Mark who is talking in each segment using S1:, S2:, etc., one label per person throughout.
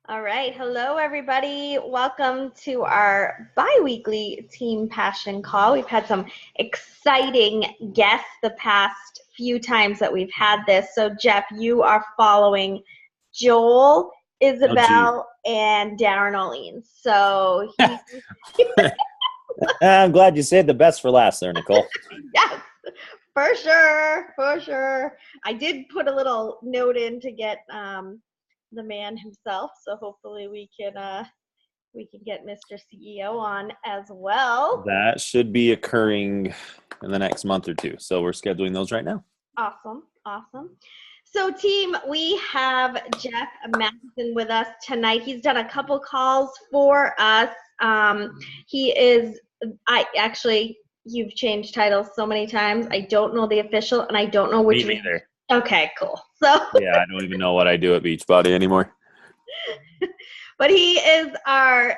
S1: All right. Hello, everybody. Welcome to our bi-weekly Team Passion call. We've had some exciting guests the past few times that we've had this. So, Jeff, you are following Joel,
S2: Oh, geez.
S1: Isabel, and Darren Olien. So,
S2: I'm glad you saved the best for last there, Nicole.
S1: yes, for sure, for sure. I did put a little note in to get the man himself. So, hopefully, we can get Mr. CEO on as well.
S2: That should be occurring in the next month or two. So we're scheduling those right now.
S1: Awesome. Awesome. So, team, we have Jeff Mathewson with us tonight. He's done a couple calls for us. You've changed titles so many times. I don't know the official, and I don't know which.
S2: Me neither.
S1: Okay, cool. So,
S2: Yeah, I don't even know what I do at Beachbody anymore.
S1: but he is our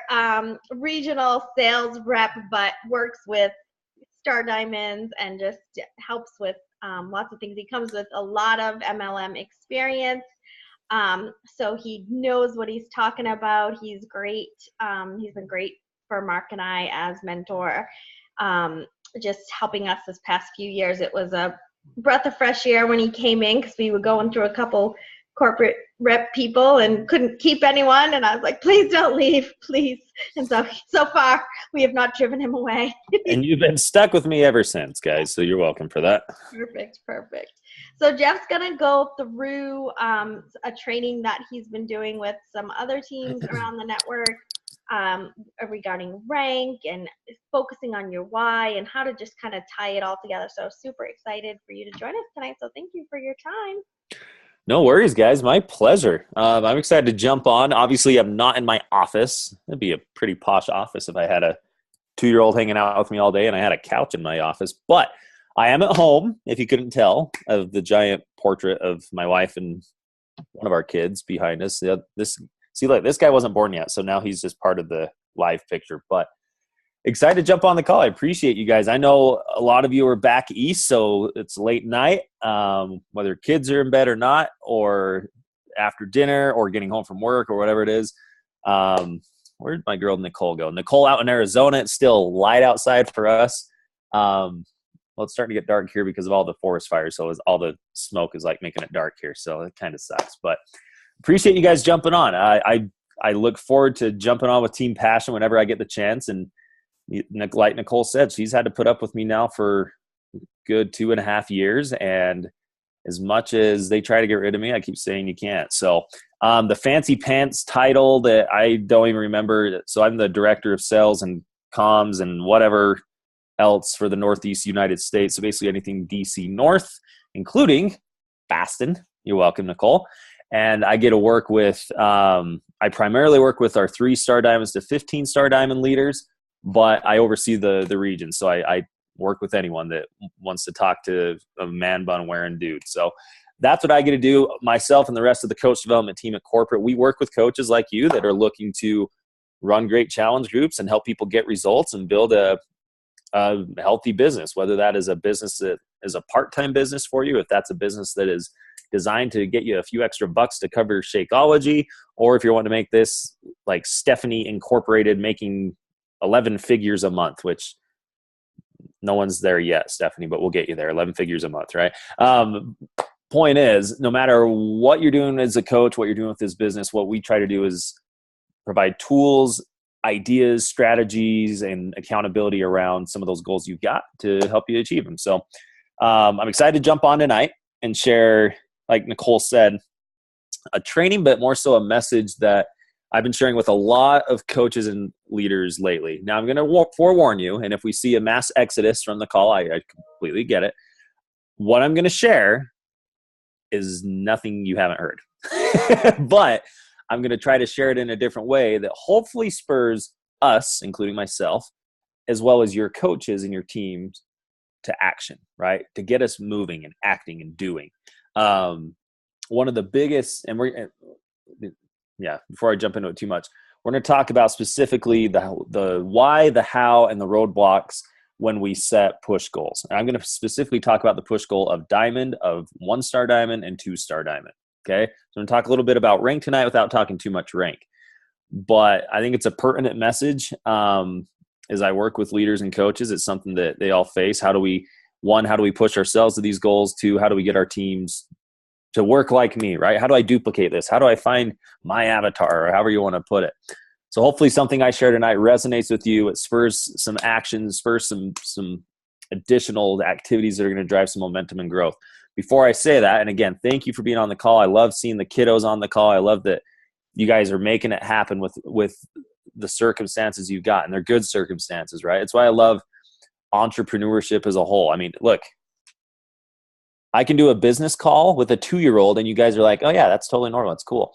S1: regional sales rep, but works with Star Diamonds and just helps with lots of things. He comes with a lot of MLM experience. So he knows what he's talking about. He's great. He's been great for Mark and I as mentor, just helping us this past few years. It was a breath of fresh air when he came in because we were going through a couple corporate rep people and couldn't keep anyone. And I was like, please don't leave, please. And so far, we have not driven him away.
S2: And you've been stuck with me ever since, guys. So you're welcome for that.
S1: Perfect. So Jeff's going to go through a training that he's been doing with some other teams around the network regarding rank and focusing on your why and how to just kind of tie it all together. So super excited for you to join us tonight. So thank you for your time.
S2: No worries, guys. My pleasure. I'm excited to jump on. Obviously, I'm not in my office. It'd be a pretty posh office if I had a 2-year-old hanging out with me all day and I had a couch in my office. But I am at home, if you couldn't tell, of the giant portrait of my wife and one of our kids behind us. This guy wasn't born yet, so now he's just part of the live picture. But excited to jump on the call. I appreciate you guys. I know a lot of you are back east, so it's late night, whether kids are in bed or not, or after dinner, or getting home from work, or whatever it is. Where'd my girl Nicole go? Nicole out in Arizona. It's still light outside for us. Well, it's starting to get dark here because of all the forest fires, so all the smoke is like making it dark here, so it kind of sucks. But appreciate you guys jumping on. I look forward to jumping on with Team Passion whenever I get the chance. And like Nicole said, she's had to put up with me now for a good 2.5 years. And as much as they try to get rid of me, I keep saying you can't. So the fancy pants title that I don't even remember. So I'm the director of sales and comms and whatever else for the Northeast United States. So basically anything DC North, including Baston. You're welcome, Nicole. And I get to work with, I primarily work with our 3-star diamonds to 15-star diamond leaders, but I oversee the region. So I work with anyone that wants to talk to a man bun wearing dude. So that's what I get to do. Myself and the rest of the coach development team at corporate, we work with coaches like you that are looking to run great challenge groups and help people get results and build a healthy business, whether that is a business that is a part-time business for you, if that's a business that is designed to get you a few extra bucks to cover Shakeology, or if you want to make this like Stephanie Incorporated making 11 figures a month, which no one's there yet, Stephanie, but we'll get you there. 11 figures a month, right? Point is, no matter what you're doing as a coach, what you're doing with this business, what we try to do is provide tools, ideas, strategies, and accountability around some of those goals you've got to help you achieve them. So I'm excited to jump on tonight and share, like Nicole said, a training, but more so a message that I've been sharing with a lot of coaches and leaders lately. Now, I'm going to forewarn you, and if we see a mass exodus from the call, I completely get it. What I'm going to share is nothing you haven't heard. But I'm going to try to share it in a different way that hopefully spurs us, including myself, as well as your coaches and your teams to action, right? To get us moving and acting and doing. One of the biggest, and before I jump into it too much, we're going to talk about specifically the why, the how, and the roadblocks when we set push goals. And I'm going to specifically talk about the push goal of diamond, of 1-star diamond and 2-star diamond. Okay. So I'm going to talk a little bit about rank tonight without talking too much rank. but I think it's a pertinent message. As I work with leaders and coaches, it's something that they all face. How do we push ourselves to these goals? Two, how do we get our teams to work like me, right? How do I duplicate this? How do I find my avatar, or however you want to put it? So hopefully something I share tonight resonates with you. It spurs some actions, spurs some additional activities that are going to drive some momentum and growth. Before I say that, and again, thank you for being on the call. I love seeing the kiddos on the call. I love that you guys are making it happen with the circumstances you've got, and they're good circumstances, right? It's why I love entrepreneurship as a whole. I mean, look, I can do a business call with a 2-year-old and you guys are like, oh yeah, that's totally normal. It's cool.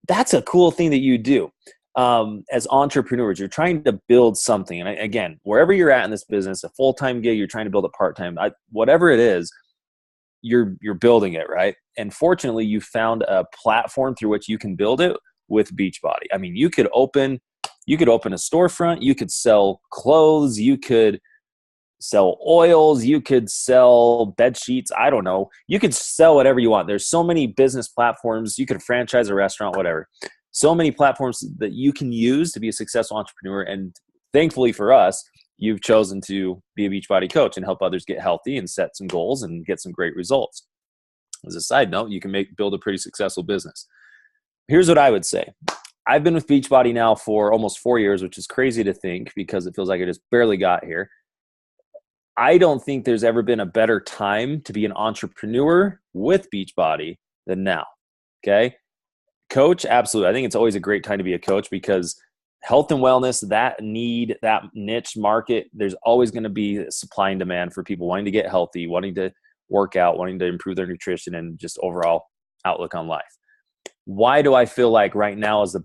S2: That's a cool thing that you do. As entrepreneurs, you're trying to build something. And again, wherever you're at in this business, a full-time gig, you're trying to build a part-time, whatever it is, you're building it, right? And fortunately, you found a platform through which you can build it with Beachbody. I mean, you could open a storefront, you could sell clothes, you could sell oils, you could sell bed sheets. I don't know. You could sell whatever you want. There's so many business platforms. You could franchise a restaurant, whatever. So many platforms that you can use to be a successful entrepreneur. And thankfully for us, you've chosen to be a Beachbody coach and help others get healthy and set some goals and get some great results. As a side note, you can build a pretty successful business. Here's what I would say. I've been with Beachbody now for almost 4 years, which is crazy to think because it feels like I just barely got here. I don't think there's ever been a better time to be an entrepreneur with Beachbody than now. Okay. Coach, absolutely. I think it's always a great time to be a coach because health and wellness, that niche market, there's always going to be supply and demand for people wanting to get healthy, wanting to work out, wanting to improve their nutrition and just overall outlook on life. Why do I feel like right now is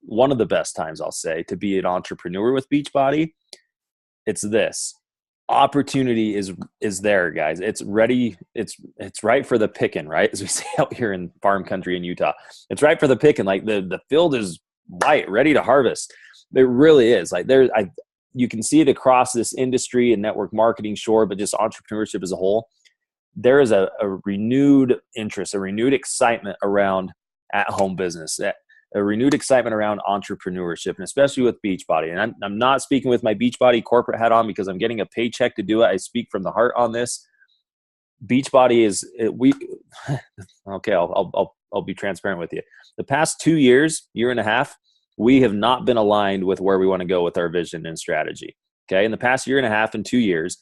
S2: one of the best times, I'll say, to be an entrepreneur with Beachbody? It's this. Opportunity is there, guys. It's ready. It's right for the picking, right? As we say out here in farm country in Utah, it's right for the picking. Like the field is white, ready to harvest. It really is. Like you can see it across this industry and network marketing, sure, but just entrepreneurship as a whole. There is a renewed interest, a renewed excitement around at-home business, a renewed excitement around entrepreneurship, and especially with Beachbody. And I'm not speaking with my Beachbody corporate hat on because I'm getting a paycheck to do it. I speak from the heart on this. Beachbody okay, I'll be transparent with you. The past 2 years, year and a half, we have not been aligned with where we want to go with our vision and strategy. Okay. In the past year and a half and 2 years,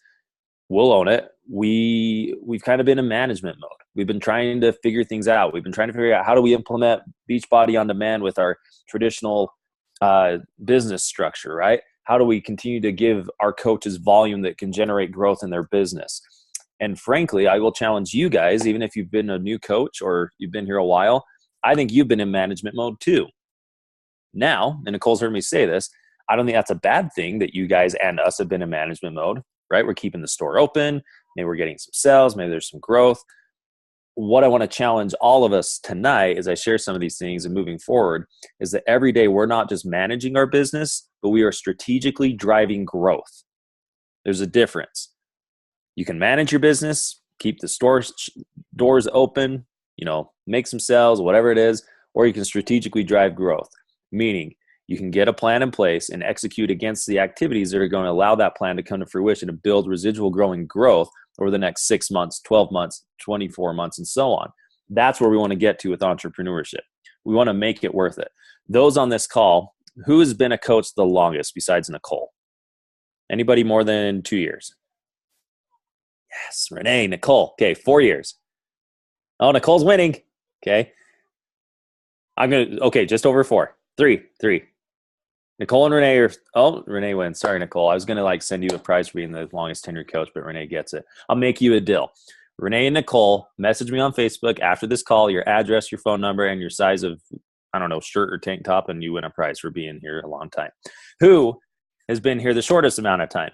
S2: we'll own it. We've kind of been in management mode. We've been trying to figure things out. We've been trying to figure out how do we implement Beachbody on demand with our traditional business structure, right? How do we continue to give our coaches volume that can generate growth in their business? And frankly, I will challenge you guys, even if you've been a new coach or you've been here a while, I think you've been in management mode too. Now, and Nicole's heard me say this, I don't think that's a bad thing that you guys and us have been in management mode, right? We're keeping the store open. Maybe we're getting some sales. Maybe there's some growth. What I want to challenge all of us tonight as I share some of these things and moving forward is that every day we're not just managing our business, but we are strategically driving growth. There's a difference. You can manage your business, keep the doors open, make some sales, whatever it is, or you can strategically drive growth, meaning you can get a plan in place and execute against the activities that are going to allow that plan to come to fruition and build residual growing growth over the next 6 months, 12 months, 24 months, and so on. That's where we want to get to with entrepreneurship. We want to make it worth it. Those on this call, who has been a coach the longest besides Nicole? Anybody more than 2 years? Yes, Renee, Nicole. Okay, 4 years. Oh, Nicole's winning. Okay. Just over 4. 3. Nicole and Renee Renee wins. Sorry, Nicole. I was going to send you a prize for being the longest tenured coach, but Renee gets it. I'll make you a deal. Renee and Nicole, message me on Facebook after this call, your address, your phone number, and your size of, shirt or tank top, and you win a prize for being here a long time. Who has been here the shortest amount of time?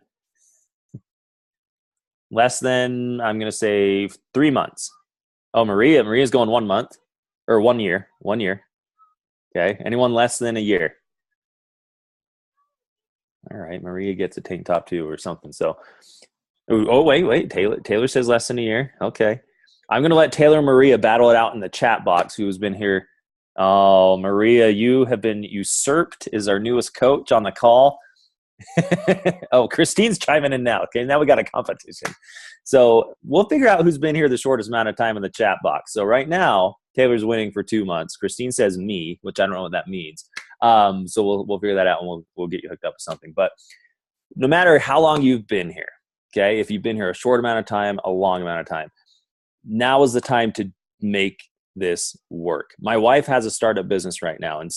S2: Less than, I'm going to say 3 months. Oh, Maria's going 1 month or 1 year. 1 year. Okay. Anyone less than a year? All right. Maria gets a tank top too or something. So, wait. Taylor says less than a year. Okay. I'm going to let Taylor and Maria battle it out in the chat box, who has been here Oh, Maria, you have been usurped as our newest coach on the call. Oh, Christine's chiming in now. Okay, now we got a competition. So we'll figure out who's been here the shortest amount of time in the chat box. So right now, Taylor's winning for 2 months. Christine says me, which I don't know what that means. So we'll figure that out, and we'll get you hooked up with something. But no matter how long you've been here, okay, if you've been here a short amount of time, a long amount of time, now is the time to make this work. My wife has a startup business right now, and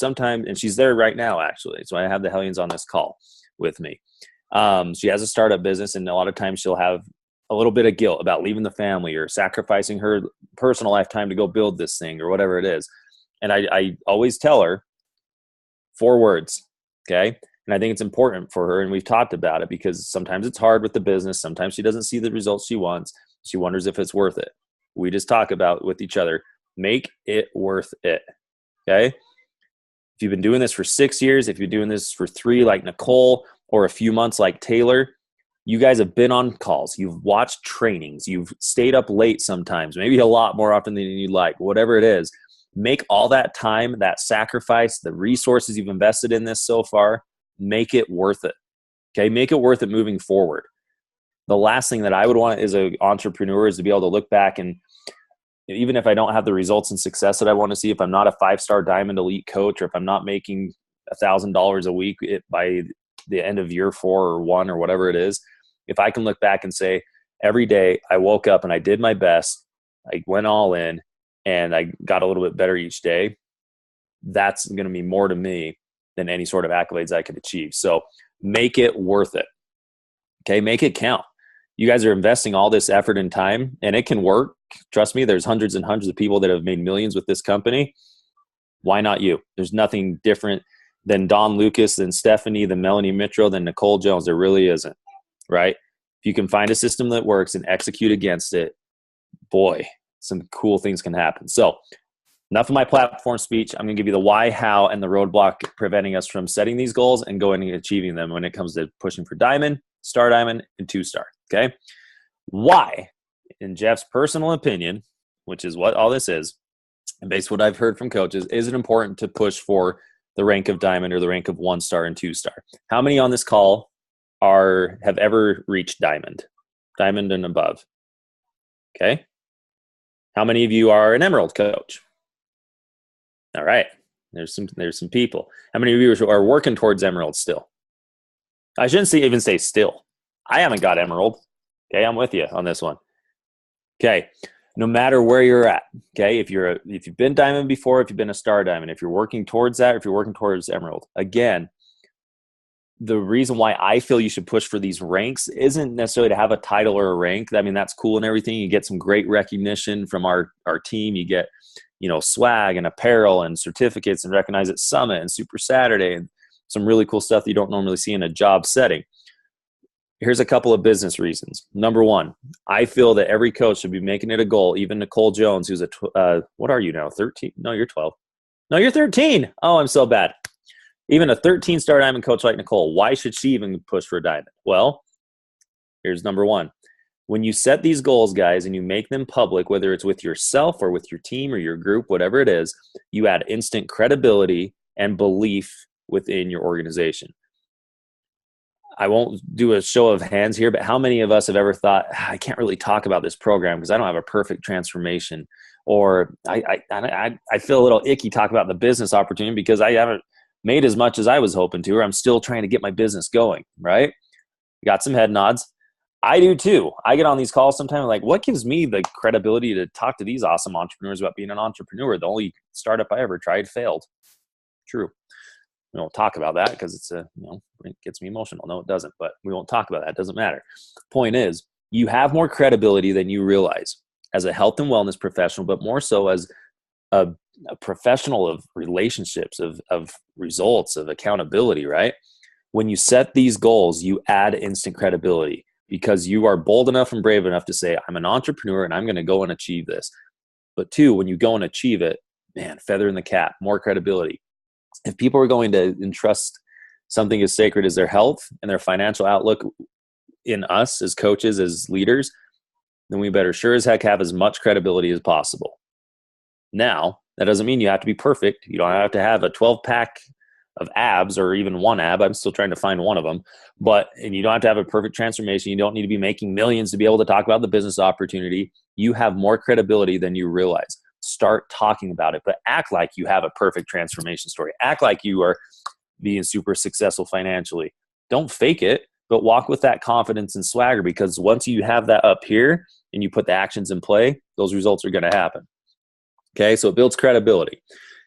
S2: she's there right now, actually. So I have the Hellions on this call with me. She has a startup business, and a lot of times she'll have a little bit of guilt about leaving the family or sacrificing her personal lifetime to go build this thing or whatever it is. And I always tell her 4 words, okay? And I think it's important for her, and we've talked about it, because sometimes it's hard with the business. Sometimes she doesn't see the results she wants. She wonders if it's worth it. We just talk about with each other, make it worth it, okay? If you've been doing this for 6 years, if you're doing this for 3 like Nicole, or a few months like Taylor, you guys have been on calls. You've watched trainings. You've stayed up late sometimes, maybe a lot more often than you'd like, whatever it is. Make all that time, that sacrifice, the resources you've invested in this so far, make it worth it, okay? Make it worth it moving forward. The last thing that I would want as an entrepreneur is to be able to look back, and even if I don't have the results and success that I want to see, if I'm not a 5-star diamond elite coach, or if I'm not making $1,000 a week by the end of year 4 or 1 or whatever it is, if I can look back and say, every day I woke up and I did my best, I went all in, and I got a little bit better each day, that's going to mean more to me than any sort of accolades I could achieve. So make it worth it, okay? Make it count. You guys are investing all this effort and time, and it can work. Trust me, there's hundreds and hundreds of people that have made millions with this company. Why not you? There's nothing different than Don Lucas, than Stephanie, than Melanie Mitchell, than Nicole Jones. There really isn't, right? If you can find a system that works and execute against it, boy, some cool things can happen. So enough of my platform speech. I'm going to give you the why, how, and the roadblock preventing us from setting these goals and going and achieving them when it comes to pushing for diamond, star diamond, and 2-star, okay? Why, in Jeff's personal opinion, which is what all this is, and based on what I've heard from coaches, is it important to push for the rank of diamond or the rank of 1-star and 2-star? How many on this call have ever reached diamond and above? Okay. How many of you are an emerald coach? All right. There's some people. How many of you are working towards emerald still? I shouldn't even say still. I haven't got emerald. Okay, I'm with you on this one. Okay, no matter where you're at. Okay, if you've been diamond before, if you've been a star diamond, if you're working towards that, or if you're working towards emerald, again, the reason why I feel you should push for these ranks isn't necessarily to have a title or a rank. I mean, that's cool and everything. You get some great recognition from our team. You get, swag and apparel and certificates and Recognize at Summit and Super Saturday and some really cool stuff that you don't normally see in a job setting. Here's a couple of business reasons. Number 1, I feel that every coach should be making it a goal. Even Nicole Jones, who's what are you now? 13? No, you're 12. No, you're 13. Oh, I'm so bad. Even a 13-star diamond coach like Nicole, why should she even push for a diamond? Well, here's number 1. When you set these goals, guys, and you make them public, whether it's with yourself or with your team or your group, whatever it is, you add instant credibility and belief within your organization. I won't do a show of hands here, but how many of us have ever thought, I can't really talk about this program because I don't have a perfect transformation, or I feel a little icky talking about the business opportunity because I haven't made as much as I was hoping to, or I'm still trying to get my business going, right? Got some head nods. I do too. I get on these calls sometimes like, what gives me the credibility to talk to these awesome entrepreneurs about being an entrepreneur? The only startup I ever tried failed. True. We won't talk about that because it gets me emotional. No, it doesn't, but we won't talk about that. It doesn't matter. Point is, you have more credibility than you realize as a health and wellness professional, but more so as a professional of relationships, of results, of accountability, right? When you set these goals, you add instant credibility because you are bold enough and brave enough to say, I'm an entrepreneur and I'm going to go and achieve this. But 2, when you go and achieve it, man, feather in the cap, more credibility. If people are going to entrust something as sacred as their health and their financial outlook in us as coaches, as leaders, then we better sure as heck have as much credibility as possible. Now, That doesn't mean you have to be perfect. You don't have to have a 12-pack of abs or even one ab. I'm still trying to find one of them. And you don't have to have a perfect transformation. You don't need to be making millions to be able to talk about the business opportunity. You have more credibility than you realize. Start talking about it, but act like you have a perfect transformation story. Act like you are being super successful financially. Don't fake it, but walk with that confidence and swagger, because once you have that up here and you put the actions in play, those results are going to happen. Okay, so it builds credibility.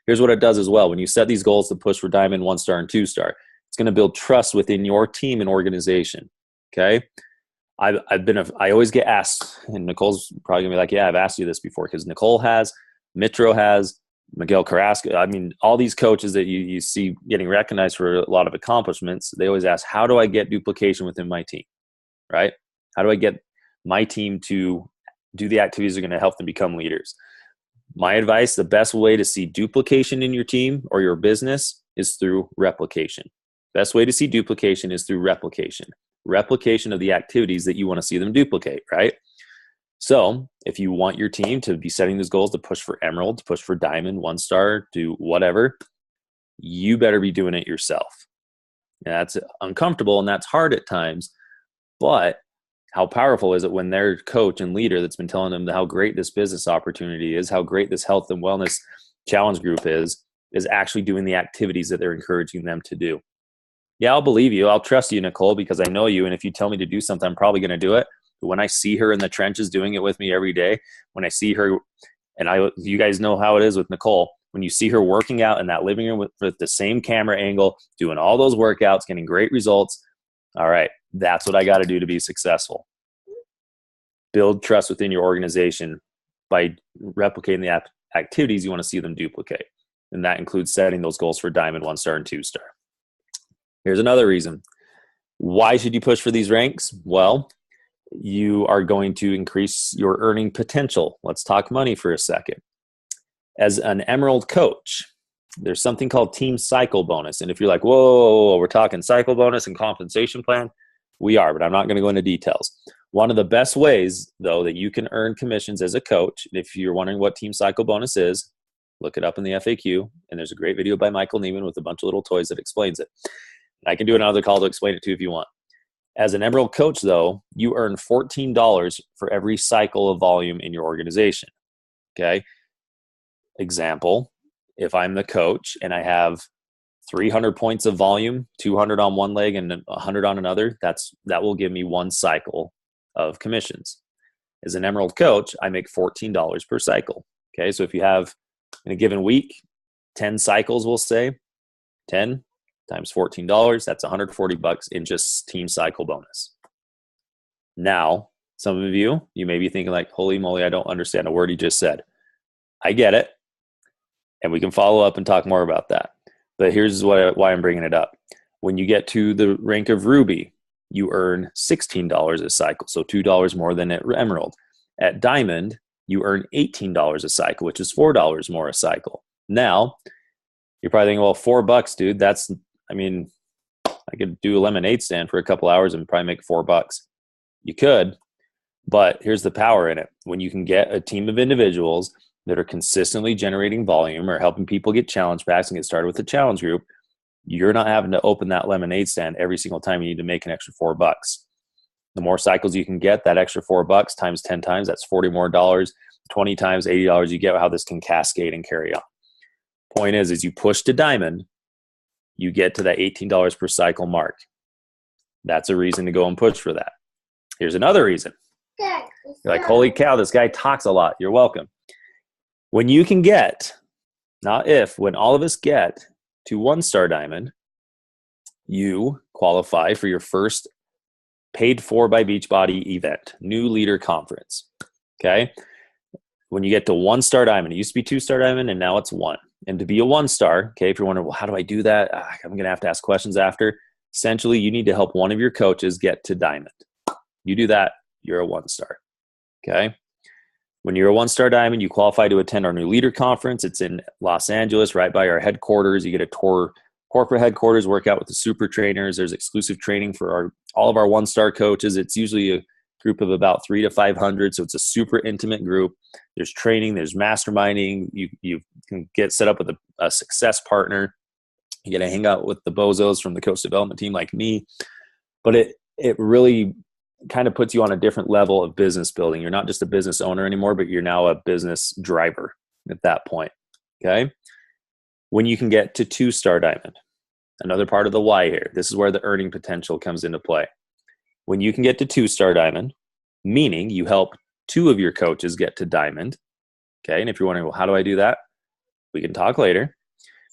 S2: Here's what it does as well. When you set these goals to push for diamond, 1-star, and 2-star, it's going to build trust within your team and organization. Okay, I always get asked, and Nicole's probably gonna be like, yeah, I've asked you this before, because Nicole has, Mitro has, Miguel Carrasco. I mean, all these coaches that you see getting recognized for a lot of accomplishments, they always ask, how do I get duplication within my team, right? How do I get my team to do the activities that are going to help them become leaders? My advice, the best way to see duplication in your team or your business is through replication. Best way to see duplication is through replication. Replication of the activities that you want to see them duplicate, right? So if you want your team to be setting those goals to push for emerald, to push for diamond, 1-star, do whatever, you better be doing it yourself. And that's uncomfortable and that's hard at times, but how powerful is it when their coach and leader that's been telling them how great this business opportunity is, how great this health and wellness challenge group is actually doing the activities that they're encouraging them to do. Yeah, I'll believe you. I'll trust you, Nicole, because I know you. And if you tell me to do something, I'm probably going to do it. But when I see her in the trenches doing it with me every day, when I see her, and you guys know how it is with Nicole, when you see her working out in that living room with the same camera angle, doing all those workouts, getting great results, all right, that's what I got to do to be successful. Build trust within your organization by replicating the activities you want to see them duplicate. And that includes setting those goals for diamond, 1-star, and 2-star. Here's another reason. Why should you push for these ranks? Well, you are going to increase your earning potential. Let's talk money for a second. As an emerald coach, there's something called team cycle bonus. And if you're like, whoa, we're talking cycle bonus and compensation plan, we are, but I'm not going to go into details. One of the best ways, though, that you can earn commissions as a coach, if you're wondering what team cycle bonus is, look it up in the FAQ. And there's a great video by Michael Neiman with a bunch of little toys that explains it. I can do another call to explain it too if you want. As an emerald coach, though, you earn $14 for every cycle of volume in your organization. Okay? Example, if I'm the coach and I have 300 points of volume, 200 on one leg and 100 on another, that will give me one cycle of commissions. As an emerald coach, I make $14 per cycle. Okay, so if you have in a given week 10 cycles, we'll say 10 times $14, that's $140 in just team cycle bonus. Now, some of you may be thinking like, holy moly, I don't understand a word he just said. I get it. And we can follow up and talk more about that. But here's why I'm bringing it up. When you get to the rank of ruby, you earn $16 a cycle, so $2 more than at emerald. At diamond, you earn $18 a cycle, which is $4 more a cycle. Now, you're probably thinking, well, $4, dude, I could do a lemonade stand for a couple hours and probably make $4. You could, but here's the power in it. When you can get a team of individuals that are consistently generating volume or helping people get challenge packs and get started with the challenge group, you're not having to open that lemonade stand every single time you need to make an extra $4. The more cycles you can get, that extra $4 times 10 times, that's $40 more dollars, 20 times $80. You get how this can cascade and carry on. Point is, as you push to diamond, you get to that $18 per cycle mark. That's a reason to go and push for that. Here's another reason. You're like, holy cow, this guy talks a lot. You're welcome. When you can get, not if, when all of us get to 1-star diamond, you qualify for your first paid for by Beachbody event, new leader conference. Okay. When you get to 1-star diamond, it used to be 2-star diamond and now it's 1. And to be a 1-star, okay, if you're wondering, well, how do I do that? I'm going to have to ask questions after. Essentially, you need to help one of your coaches get to diamond. You do that, you're a 1-star. Okay. When you're a 1-star diamond, you qualify to attend our new leader conference. It's in Los Angeles, right by our headquarters. You get a tour corporate headquarters, work out with the super trainers. There's exclusive training for all of our 1-star coaches. It's usually group of about 300 to 500. So it's a super intimate group. There's training, there's masterminding. You can get set up with a success partner. You get to hang out with the bozos from the coach development team like me. But it really kind of puts you on a different level of business building. You're not just a business owner anymore, but you're now a business driver at that point. Okay. When you can get to 2-star diamond, another part of the why here, this is where the earning potential comes into play. When you can get to 2-star diamond, meaning you help 2 of your coaches get to diamond. Okay. And if you're wondering, well, how do I do that? We can talk later.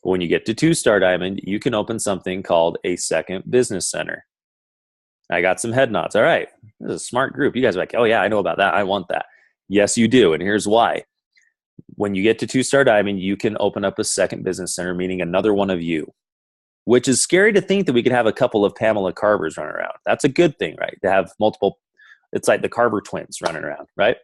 S2: But when you get to 2-star diamond, you can open something called a second business center. I got some head nods. All right. This is a smart group. You guys are like, oh yeah, I know about that. I want that. Yes, you do. And here's why. When you get to 2-star diamond, you can open up a second business center, meaning another one of you, which is scary to think that we could have a couple of Pamela Carvers running around. That's a good thing, right? To have multiple, it's like the Carver twins running around, right?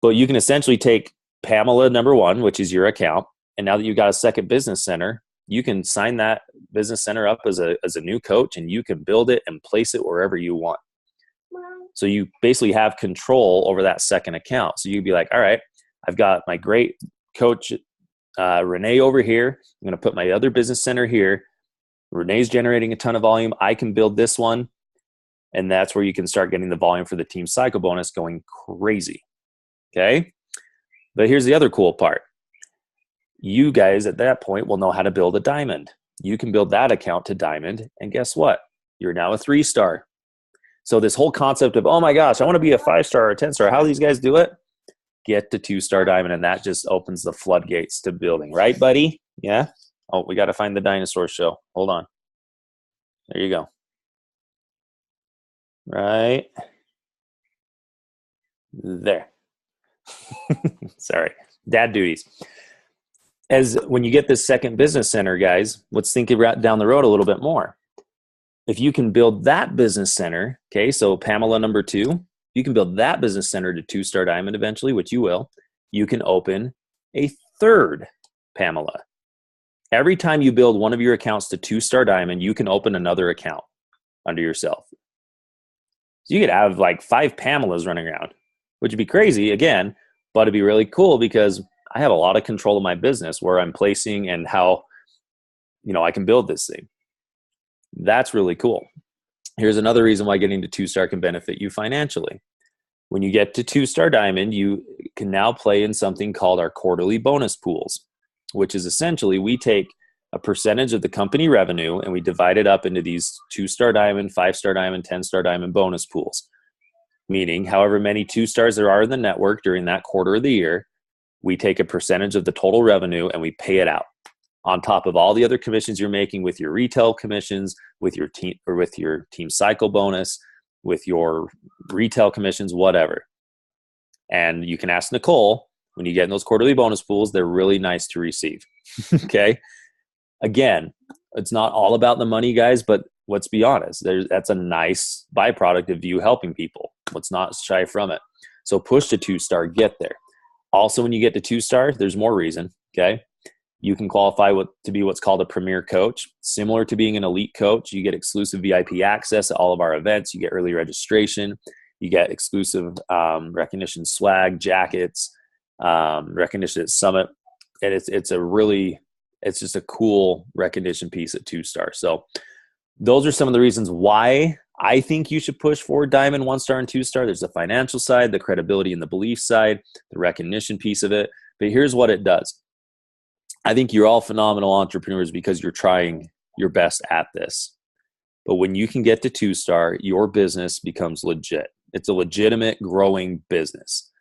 S2: But you can essentially take Pamela number 1, which is your account. And now that you've got a second business center, you can sign that business center up as a new coach, and you can build it and place it wherever you want. So you basically have control over that second account. So you'd be like, all right, I've got my great coach, Renee over here. I'm going to put my other business center here. Renee's generating a ton of volume. I can build this one. And that's where you can start getting the volume for the team cycle bonus going crazy. Okay. But here's the other cool part. You guys at that point will know how to build a diamond. You can build that account to diamond. And guess what? You're now a 3-star. So this whole concept of, oh my gosh, I want to be a 5-star or a 10-star. How do these guys do it? Get to 2-star diamond. And that just opens the floodgates to building. Right, buddy? Yeah. Oh, we got to find the dinosaur show. Hold on. There you go. Right there. Sorry. Dad duties. As when you get this second business center, guys, let's think down the road a little bit more. If you can build that business center, okay, so Pamela number 2, you can build that business center to 2-star diamond eventually, which you will. You can open a third Pamela. Every time you build one of your accounts to 2-star diamond, you can open another account under yourself. So you could have like 5 Pamelas running around, which would be crazy again, but it'd be really cool because I have a lot of control of my business where I'm placing and how, I can build this thing. That's really cool. Here's another reason why getting to 2-star can benefit you financially. When you get to 2-star diamond, you can now play in something called our quarterly bonus pools, which is essentially we take a percentage of the company revenue and we divide it up into these 2-star diamond, 5-star diamond, 10-star diamond bonus pools. Meaning however many 2-stars there are in the network during that quarter of the year, we take a percentage of the total revenue and we pay it out on top of all the other commissions you're making with your retail commissions, with your team or with your team cycle bonus, with your retail commissions, whatever. And you can ask Nicole, when you get in those quarterly bonus pools, they're really nice to receive. Okay. Again, it's not all about the money, guys, but let's be honest, that's a nice byproduct of you helping people. Let's not shy from it. So push to 2-star, get there. Also, when you get to 2-star, there's more reason, okay? You can qualify to be what's called a premier coach. Similar to being an elite coach, you get exclusive VIP access at all of our events. You get early registration. You get exclusive recognition swag, jackets, recognition at Summit. And it's just a cool recognition piece at 2-star. So those are some of the reasons why I think you should push for diamond, 1-star, and 2-star. There's the financial side, the credibility and the belief side, the recognition piece of it. But here's what it does. I think you're all phenomenal entrepreneurs because you're trying your best at this. But when you can get to 2-star, your business becomes legit. It's a legitimate growing business.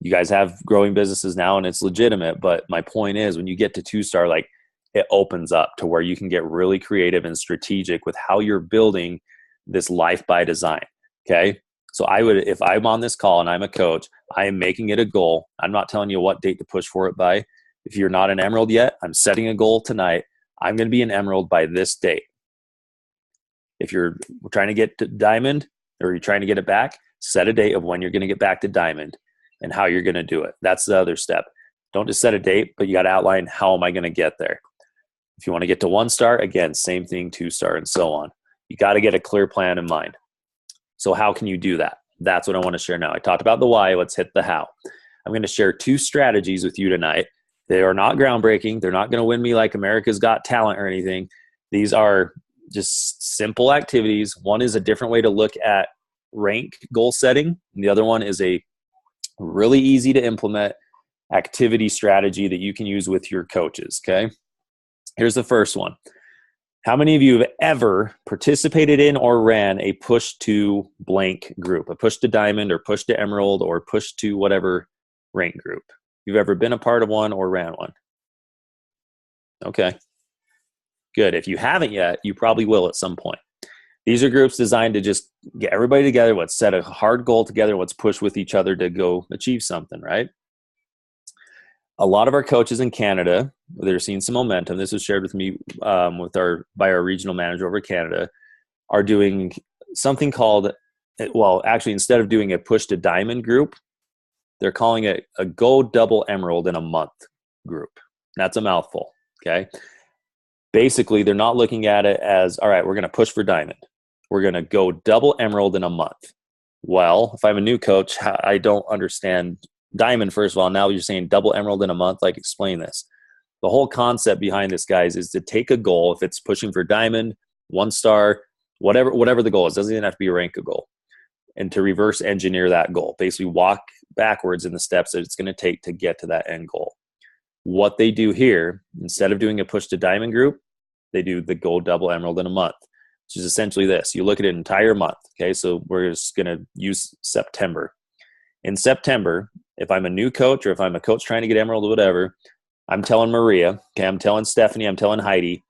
S2: You guys have growing businesses now and it's legitimate. But my point is when you get to 2-star, like it opens up to where you can get really creative and strategic with how you're building this life by design. Okay. So if I'm on this call and I'm a coach, I am making it a goal. I'm not telling you what date to push for it by. If you're not an emerald yet, I'm setting a goal tonight. I'm going to be an emerald by this date. If you're trying to get to diamond or you're trying to get it back, set a date of when you're going to get back to diamond and how you're going to do it. That's the other step. Don't just set a date, but you got to outline how am I going to get there. If you want to get to 1-star, again, same thing, 2-star, and so on. You got to get a clear plan in mind. So how can you do that? That's what I want to share now. I talked about the why. Let's hit the how. I'm going to share 2 strategies with you tonight. They are not groundbreaking. They're not going to win me like America's Got Talent or anything. These are just simple activities. One is a different way to look at rank goal setting, and the other one is a really easy to implement activity strategy that you can use with your coaches, okay? Here's the first one. How many of you have ever participated in or ran a push to blank group, a push to diamond or push to emerald or push to whatever rank group? You've ever been a part of one or ran one? Okay, good. If you haven't yet, you probably will at some point. These are groups designed to just get everybody together, let's set a hard goal together, let's push with each other to go achieve something, right? A lot of our coaches in Canada, they're seeing some momentum. This was shared with me by our regional manager over Canada, are doing something called, well, actually, instead of doing a push to diamond group, they're calling it a go double emerald in a month group. That's a mouthful, okay? Basically, they're not looking at it as, all right, we're going to push for diamond. We're going to go double emerald in a month. Well, if I'm a new coach, I don't understand diamond, first of all. Now you're saying double emerald in a month. Like, explain this. The whole concept behind this, guys, is to take a goal. If it's pushing for diamond, 1 star, whatever the goal is, doesn't even have to be a rank goal, and to reverse engineer that goal. Basically, walk backwards in the steps that it's going to take to get to that end goal. What they do here, instead of doing a push to diamond group, they do the gold double emerald in a month, which is essentially this. You look at an entire month, okay? So we're just going to use September. In September, if I'm a new coach or if I'm a coach trying to get emerald or whatever, I'm telling Maria, okay, I'm telling Stephanie, I'm telling Heidi,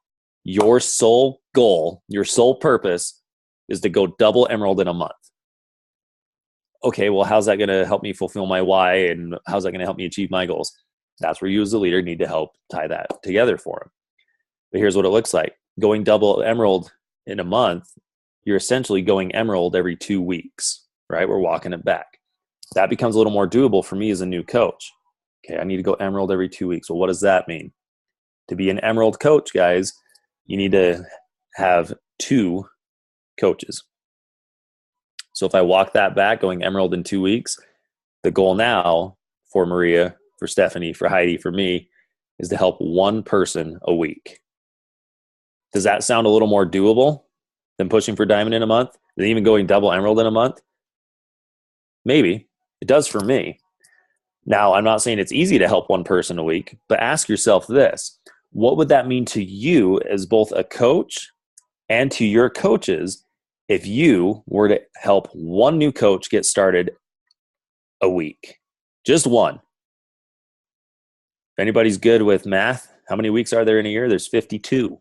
S2: your sole goal, your sole purpose is to go double emerald in a month. Okay, well, how's that going to help me fulfill my why, and how's that going to help me achieve my goals? That's where you as a leader need to help tie that together for them. But here's what it looks like. Going double emerald in a month, you're essentially going emerald every 2 weeks, right? We're walking it back. That becomes a little more doable for me as a new coach. Okay, I need to go emerald every 2 weeks. Well, what does that mean? To be an emerald coach, guys, you need to have 2 coaches. So if I walk that back, going emerald in 2 weeks, the goal now for Maria, for Stephanie, for Heidi, for me, is to help 1 person a week. Does that sound a little more doable than pushing for diamond in a month? Than even going double emerald in a month? Maybe. It does for me. Now, I'm not saying it's easy to help 1 person a week, but ask yourself this. What would that mean to you as both a coach and to your coaches if you were to help 1 new coach get started a week? Just 1. If anybody's good with math, how many weeks are there in a year? There's 52.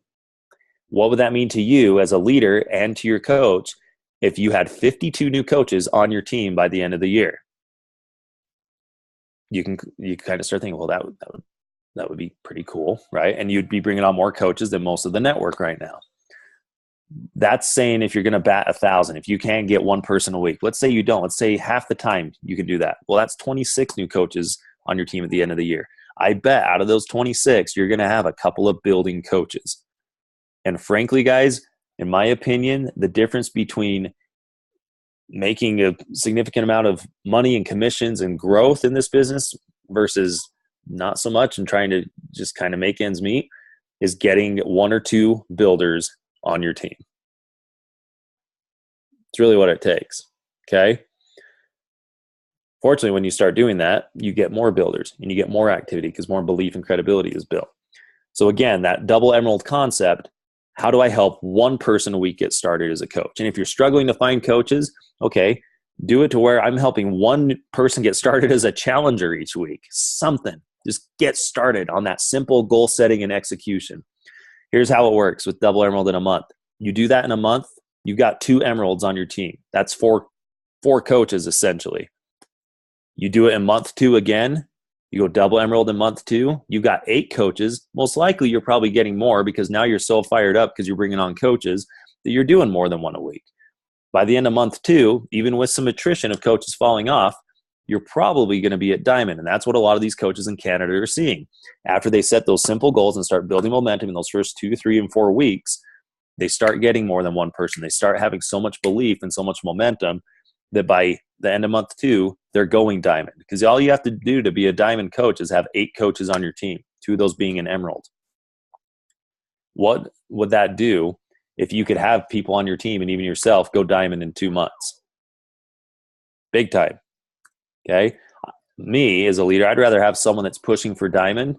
S2: What would that mean to you as a leader and to your coach if you had 52 new coaches on your team by the end of the year? You can kind of start thinking, well, that would be pretty cool, right? And you'd be bringing on more coaches than most of the network right now. That's saying if you're going to bat 1,000, if you can get 1 person a week, let's say you don't, let's say half the time you can do that. Well, that's 26 new coaches on your team at the end of the year. I bet out of those 26, you're going to have a couple of building coaches. And frankly, guys, in my opinion, the difference between making a significant amount of money and commissions and growth in this business versus not so much and trying to just kind of make ends meet is getting 1 or 2 builders on your team. It's really what it takes, okay? Fortunately, when you start doing that, you get more builders and you get more activity because more belief and credibility is built. So again, that double emerald concept, how do I help 1 person a week get started as a coach? And if you're struggling to find coaches, okay, do it to where I'm helping 1 person get started as a challenger each week. Something. Just get started on that simple goal setting and execution. Here's how it works with double emerald in a month. You do that in a month, you've got 2 emeralds on your team. That's 4 coaches essentially. You do it in month 2 again, you go double emerald in month 2, you've got 8 coaches. Most likely you're probably getting more because now you're so fired up because you're bringing on coaches that you're doing more than 1 a week. By the end of month 2, even with some attrition of coaches falling off, you're probably going to be at diamond. And that's what a lot of these coaches in Canada are seeing. After they set those simple goals and start building momentum in those first 2, 3, and 4 weeks, they start getting more than 1 person. They start having so much belief and so much momentum that by the end of month 2, they're going diamond. Because all you have to do to be a diamond coach is have 8 coaches on your team, 2 of those being an emerald. What would that do if you could have people on your team and even yourself go diamond in 2 months? Big time. Okay. Me as a leader, I'd rather have someone that's pushing for diamond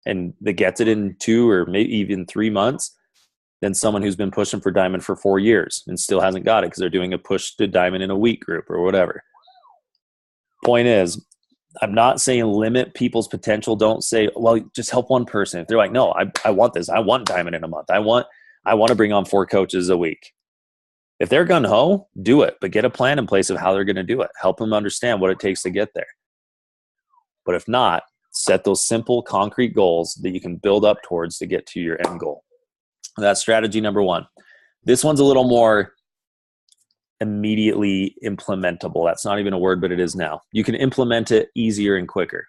S2: and that gets it in 2 or maybe even 3 months than someone who's been pushing for diamond for 4 years and still hasn't got it because they're doing a push to diamond in a week group or whatever. Point is, I'm not saying limit people's potential. Don't say, well, just help one person. If they're like, no, I want this. I want diamond in a month. I want to bring on 4 coaches a week. If they're gung-ho, do it, but get a plan in place of how they're going to do it. Help them understand what it takes to get there. But if not, set those simple, concrete goals that you can build up towards to get to your end goal. That's strategy number 1. This one's a little more immediately implementable. That's not even a word, but it is now. You can implement it easier and quicker.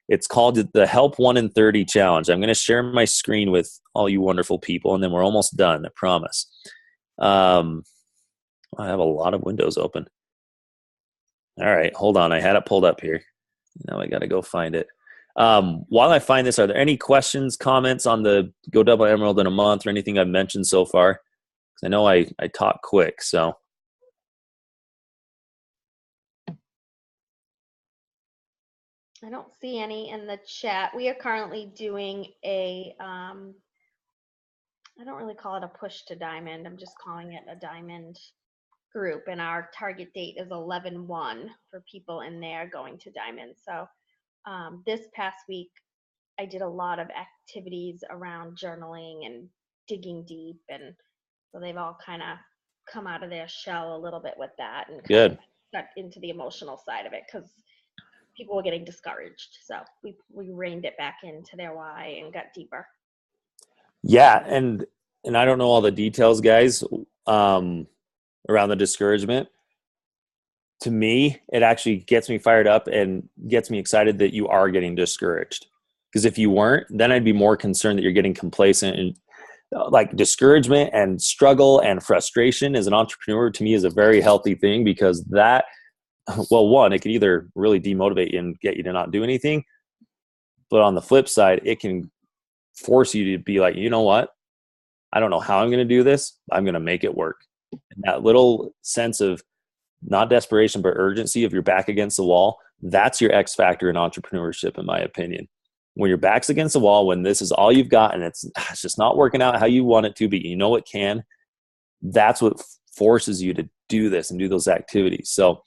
S2: It's called the Help 1 in 30 Challenge. I'm going to share my screen with all you wonderful people, and then we're almost done, I promise. I have a lot of windows open. All right, hold on. I had it pulled up here. Now I got to go find it. While I find this, are there any questions, comments on the Go Double Emerald in a month or anything I've mentioned so far? Because I know I talk quick, so.
S1: I don't see any in the chat. We are currently doing a, I don't really call it a push to diamond. I'm just calling it a diamond group. And our target date is 11/1 for people in there going to diamond. So this past week, I did a lot of activities around journaling and digging deep. And so they've all kind of come out of their shell a little bit with that and kind of got into the emotional side of it because people were getting discouraged. So we reined it back into their why and got deeper.
S2: Yeah. And I don't know all the details, guys, around the discouragement. To me, it actually gets me fired up and gets me excited that you are getting discouraged. Because if you weren't, then I'd be more concerned that you're getting complacent. And like discouragement and struggle and frustration as an entrepreneur to me is a very healthy thing, because that, well, one, it can either really demotivate you and get you to not do anything. But on the flip side, it can force you to be like, you know what? I don't know how I'm going to do this. I'm going to make it work. And that little sense of not desperation, but urgency of your back against the wall, that's your X factor in entrepreneurship, in my opinion. When your back's against the wall, when this is all you've got and it's just not working out how you want it to, but you know it can, that's what forces you to do this and do those activities. So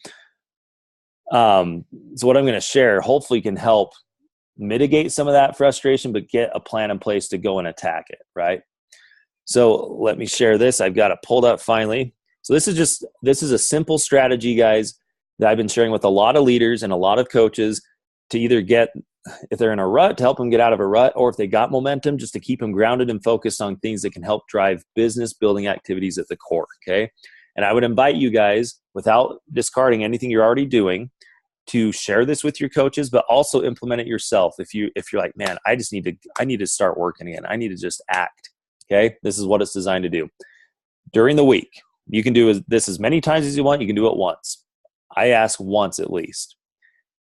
S2: what I'm going to share hopefully can help mitigate some of that frustration, but get a plan in place to go and attack it, right? So let me share this. I've got it pulled up finally. So this is a simple strategy, guys, that I've been sharing with a lot of leaders and a lot of coaches to either get, if they're in a rut, to help them get out of a rut, or if they got momentum, just to keep them grounded and focused on things that can help drive business building activities at the core, okay? And I would invite you guys, without discarding anything you're already doing, to share this with your coaches, but also implement it yourself. If you're like, man, I need to start working again. I need to just act, okay? This is what it's designed to do. During the week, you can do this as many times as you want. You can do it once. I ask once at least.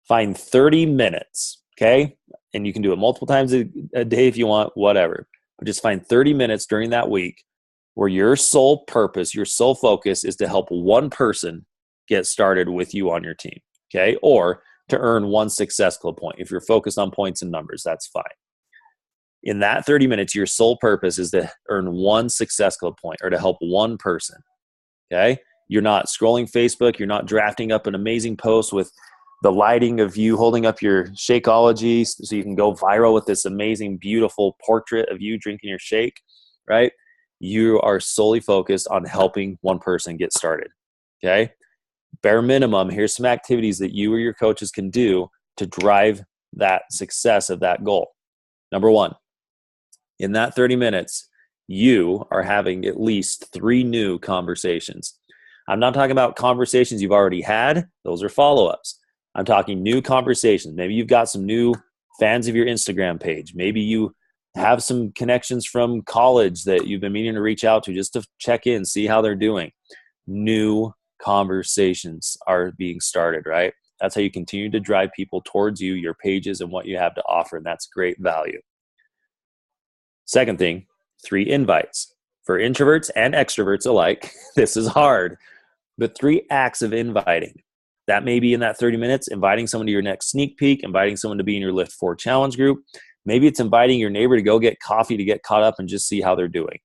S2: Find 30 minutes, okay? And you can do it multiple times a day if you want, whatever. But just find 30 minutes during that week where your sole purpose, your sole focus is to help one person get started with you on your team, okay? Or to earn one success club point. If you're focused on points and numbers, that's fine. In that 30 minutes, your sole purpose is to earn one success club point or to help one person. Okay, you're not scrolling Facebook. You're not drafting up an amazing post with the lighting of you holding up your Shakeology so you can go viral with this amazing, beautiful portrait of you drinking your shake, right? You are solely focused on helping one person get started, okay? Bare minimum, here's some activities that you or your coaches can do to drive that success of that goal. Number 1, in that 30 minutes, you are having at least 3 new conversations. I'm not talking about conversations you've already had. Those are follow-ups. I'm talking new conversations. Maybe you've got some new fans of your Instagram page. Maybe you have some connections from college that you've been meaning to reach out to just to check in, see how they're doing. New Conversations are being started, right? That's how you continue to drive people towards you, your pages, and what you have to offer. And that's great value. Second thing, 3 invites. For introverts and extroverts alike, this is hard, but 3 acts of inviting. That may be in that 30 minutes, inviting someone to your next sneak peek, inviting someone to be in your Lift 4 challenge group. Maybe it's inviting your neighbor to go get coffee to get caught up and just see how they're doing.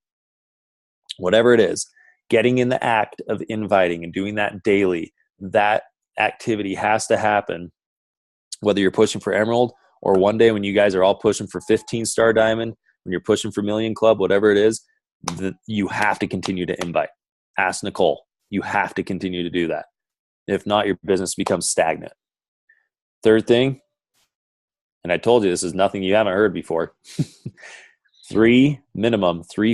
S2: Whatever it is, getting in the act of inviting and doing that daily, that activity has to happen, whether you're pushing for Emerald or one day when you guys are all pushing for 15-star Diamond, when you're pushing for Million Club, whatever it is, you have to continue to invite. Ask Nicole. You have to continue to do that. If not, your business becomes stagnant. Third thing, and I told you this is nothing you haven't heard before, 3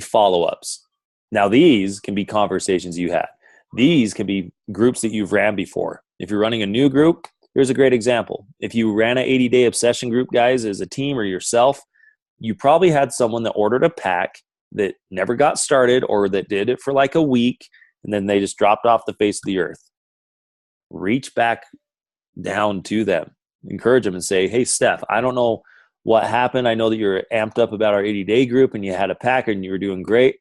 S2: follow-ups. Now, these can be conversations you had. These can be groups that you've ran before. If you're running a new group, here's a great example. If you ran an 80-day obsession group, guys, as a team or yourself, you probably had someone that ordered a pack that never got started or that did it for like a week, and then they just dropped off the face of the earth. Reach back down to them. Encourage them and say, hey, Steph, I don't know what happened. I know that you're amped up about our 80-day group and you had a pack and you were doing great,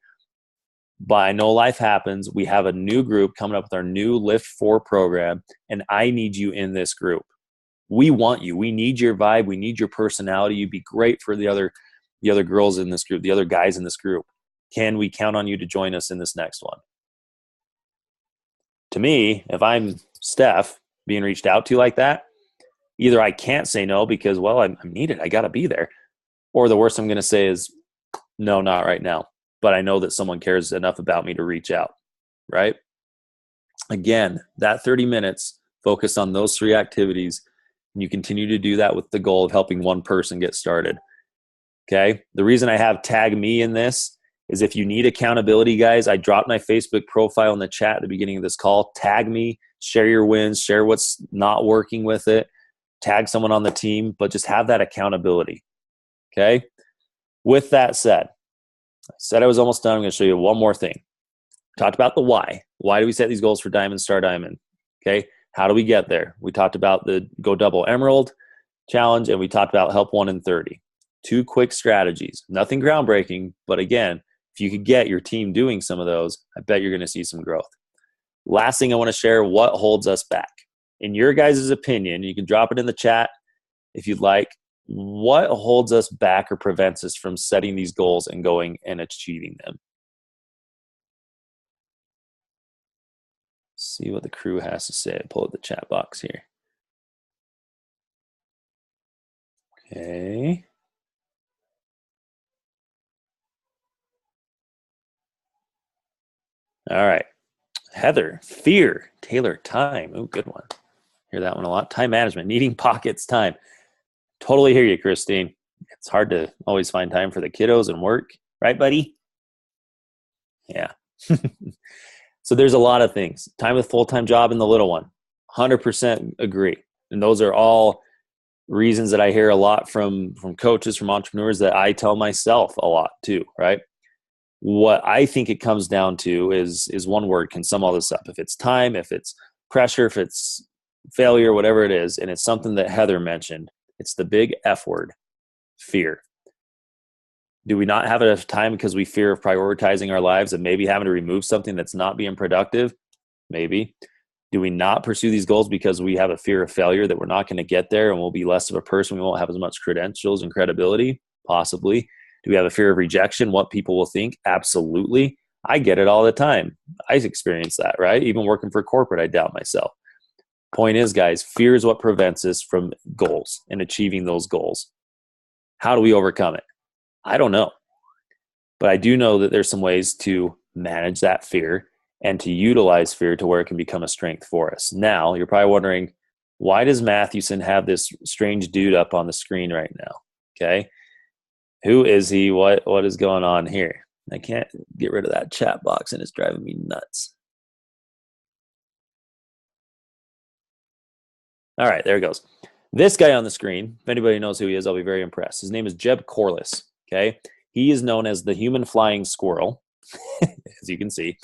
S2: but I know life happens. We have a new group coming up with our new Lift 4 program, and I need you in this group. We want you. We need your vibe. We need your personality. You'd be great for the other girls in this group, the other guys in this group. Can we count on you to join us in this next one? To me, if I'm Steph being reached out to like that, either I can't say no because, well, I'm needed. I got to be there. Or the worst I'm going to say is, no, not right now. But I know that someone cares enough about me to reach out, right? Again, that 30 minutes focused on those 3 activities, and you continue to do that with the goal of helping one person get started. Okay? The reason I have tag me in this is if you need accountability, guys, I dropped my Facebook profile in the chat at the beginning of this call. Tag me, share your wins, share what's not working with it, tag someone on the team, but just have that accountability. Okay? With that said, I said I was almost done. I'm going to show you one more thing. Talked about the why. Why do we set these goals for Diamond, Star Diamond? Okay? How do we get there? We talked about the Go Double Emerald challenge, and we talked about Help 1 in 30. 2 quick strategies. Nothing groundbreaking, but again, if you could get your team doing some of those, I bet you're going to see some growth. Last thing I want to share, what holds us back? In your guys' opinion, you can drop it in the chat if you'd like. What holds us back or prevents us from setting these goals and going and achieving them? See what the crew has to say. Pull up the chat box here. Okay. All right. Heather, fear, Taylor, time. Oh, good one. Hear that one a lot. Time management, needing pockets, time. Totally hear you, Christine. It's hard to always find time for the kiddos and work. Right, buddy? Yeah. So there's a lot of things. Time with full-time job and the little one. 100% agree. And those are all reasons that I hear a lot from coaches, from entrepreneurs, that I tell myself a lot too, right? What I think it comes down to is one word can sum all this up. If it's time, if it's pressure, if it's failure, whatever it is, and it's something that Heather mentioned, it's the big F word, fear. Do we not have enough time because we fear of prioritizing our lives and maybe having to remove something that's not being productive? Maybe. Do we not pursue these goals because we have a fear of failure, that we're not going to get there and we'll be less of a person? We won't have as much credentials and credibility? Possibly. Do we have a fear of rejection, what people will think? Absolutely. I get it all the time. I experience that, right? Even working for corporate, I doubt myself. Point is, guys, fear is what prevents us from goals and achieving those goals. How do we overcome it? I don't know. But I do know that there's some ways to manage that fear and to utilize fear to where it can become a strength for us. Now, you're probably wondering, why does Mathewson have this strange dude up on the screen right now? Okay. Who is he? What is going on here? I can't get rid of that chat box and it's driving me nuts. All right, there it goes. This guy on the screen, if anybody knows who he is, I'll be very impressed. His name is Jeb Corliss, okay? He is known as the human flying squirrel, as you can see.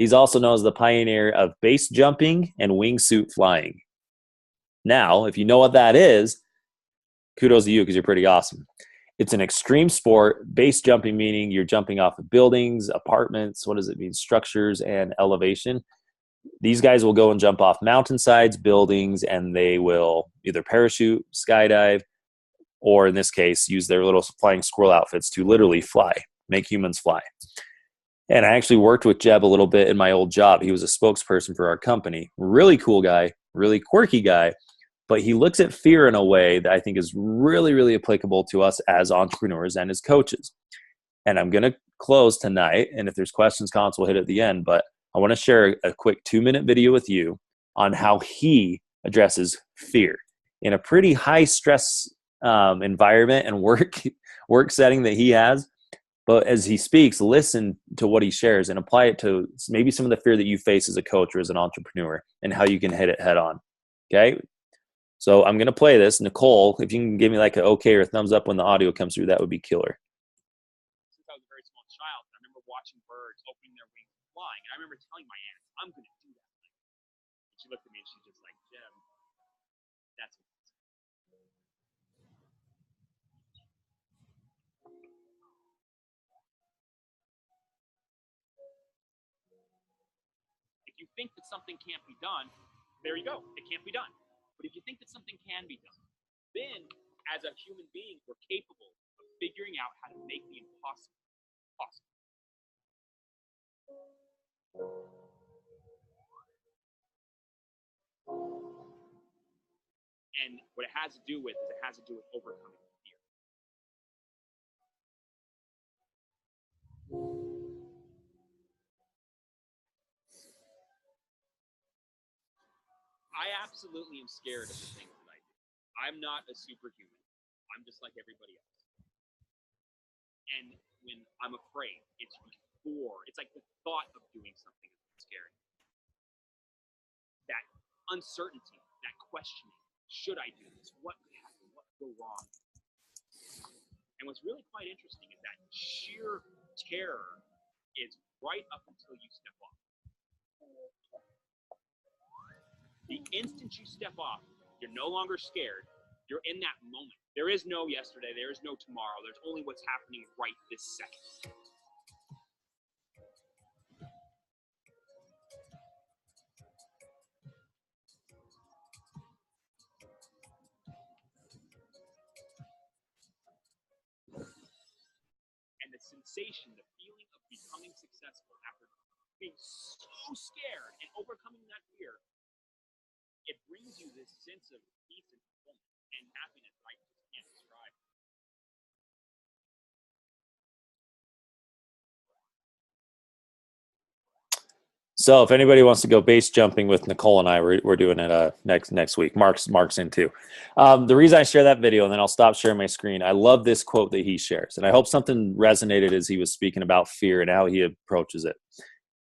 S2: He's also known as the pioneer of base jumping and wingsuit flying. Now, if you know what that is, kudos to you because you're pretty awesome. It's an extreme sport. Base jumping meaning you're jumping off of buildings, apartments, what does it mean? Structures and elevation. These guys will go and jump off mountainsides, buildings, and they will either parachute, skydive, or in this case, use their little flying squirrel outfits to literally fly, make humans fly. And I actually worked with Jeb a little bit in my old job. He was a spokesperson for our company. Really cool guy, really quirky guy, but he looks at fear in a way that I think is really, really applicable to us as entrepreneurs and as coaches. And I'm going to close tonight, and if there's questions, comments, we'll hit at the end, but I want to share a quick 2-minute video with you on how he addresses fear in a pretty high stress environment and work setting that he has. But as he speaks, listen to what he shares and apply it to maybe some of the fear that you face as a coach or as an entrepreneur and how you can hit it head on. Okay. So I'm going to play this. Nicole, if you can give me like an okay or a thumbs up when the audio comes through, that would be killer.
S3: Since I was a very small child, I remember watching birds opening their wings and flying. And I remember telling my aunt, I'm going to do that. And she looked at me and she's just like, Jim, that's if you think that something can't be done, there you go. It can't be done. But if you think that something can be done, then as a human being, we're capable of figuring out how to make the impossible possible. And what it has to do with is it has to do with overcoming fear. I absolutely am scared of the things that I do. I'm not a superhuman. I'm just like everybody else. And when I'm afraid, it's like the thought of doing something is scary. That uncertainty, that questioning, should I do this? What could happen? What could go wrong? And what's really quite interesting is that sheer terror is right up until you step off. The instant you step off, you're no longer scared. You're in that moment. There is no yesterday. There is no tomorrow. There's only what's happening right this second. And the sensation, the feeling of becoming successful after being so scared and overcoming that fear, it brings you this sense of peace and fulfillment and happiness I just can't describe.
S2: So if anybody wants to go base jumping with Nicole and I, we're doing it next week. Mark's in too. The reason I share that video, and then I'll stop sharing my screen, I love this quote that he shares. And I hope something resonated as he was speaking about fear and how he approaches it.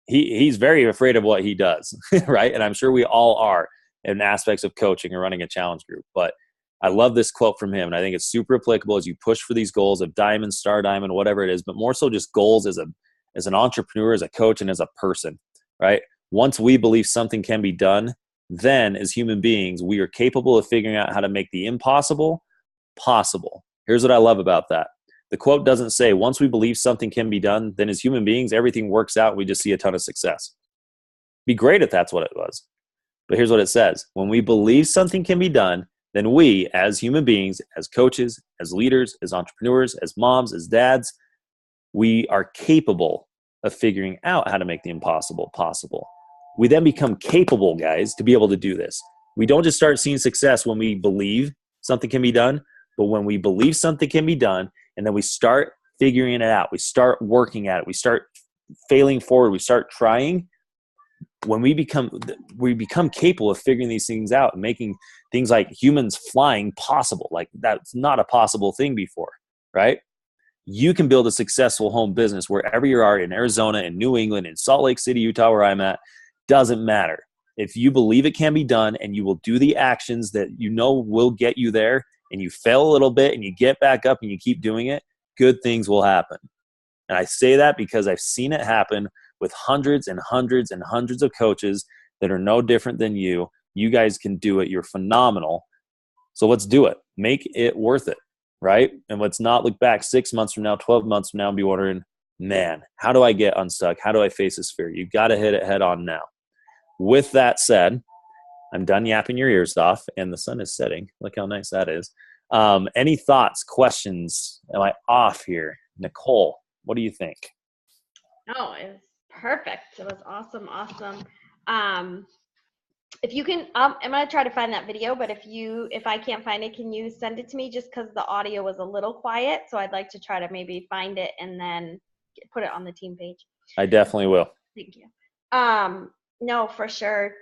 S2: He's very afraid of what he does, right? And I'm sure we all are in aspects of coaching or running a challenge group. But I love this quote from him, and I think it's super applicable as you push for these goals of diamond, star diamond, whatever it is, but more so just goals as an entrepreneur, as a coach, and as a person, right? Once we believe something can be done, then as human beings, we are capable of figuring out how to make the impossible possible. Here's what I love about that. The quote doesn't say, once we believe something can be done, then as human beings, everything works out. We just see a ton of success. Be great if that's what it was. But here's what it says. When we believe something can be done, then we, as human beings, as coaches, as leaders, as entrepreneurs, as moms, as dads, we are capable of figuring out how to make the impossible possible. We then become capable, guys, to be able to do this. We don't just start seeing success when we believe something can be done, but when we believe something can be done, and then we start figuring it out, we start working at it, we start failing forward, we start trying. When we become capable of figuring these things out and making things like humans flying possible. Like that's not a possible thing before, right? You can build a successful home business wherever you are, in Arizona, in New England, in Salt Lake City, Utah, where I'm at. Doesn't matter. If you believe it can be done and you will do the actions that you know will get you there, and you fail a little bit and you get back up and you keep doing it, good things will happen. And I say that because I've seen it happen with hundreds and hundreds and hundreds of coaches that are no different than you. You guys can do it. You're phenomenal. So let's do it. Make it worth it, right? And let's not look back 6 months from now, 12 months from now and be wondering, man, how do I get unstuck? How do I face this fear? You've got to hit it head on now. With that said, I'm done yapping your ears off, and the sun is setting. Look how nice that is. Any thoughts, questions? Am I off here? Nicole, what do you think?
S1: Oh, it was perfect. It was awesome. If you can, I'm gonna try to find that video, but if I can't find it, can you send it to me, just because the audio was a little quiet? So I'd like to try to maybe find it and then put it on the team page.
S2: I definitely will.
S1: Thank you. No, for sure.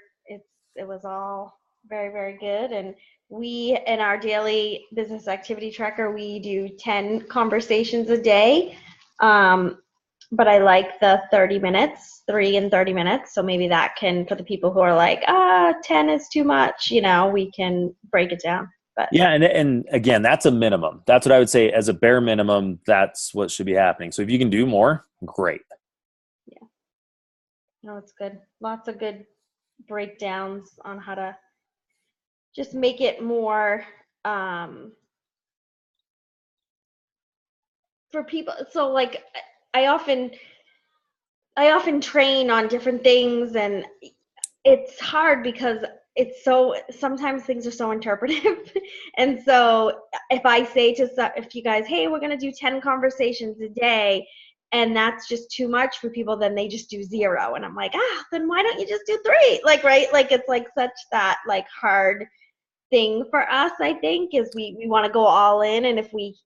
S1: It was all very, very good. And we, in our daily business activity tracker, we do 10 conversations a day. But I like the 30 minutes, 3 and 30 minutes. So maybe that can, for the people who are like, 10 is too much, we can break it down. But
S2: yeah, and again, that's a minimum. That's what I would say as a bare minimum. That's what should be happening. So if you can do more, great.
S1: Yeah. No, it's good. Lots of good breakdowns on how to just make it more for people. So like I often train on different things, and it's hard because sometimes things are so interpretive. And so if I say if you guys, hey, we're going to do 10 conversations a day, and that's just too much for people, then they just do 0. And I'm like, then why don't you just do 3? Like, right. Like, it's like such that like hard thing for us, I think, is we want to go all in. And if we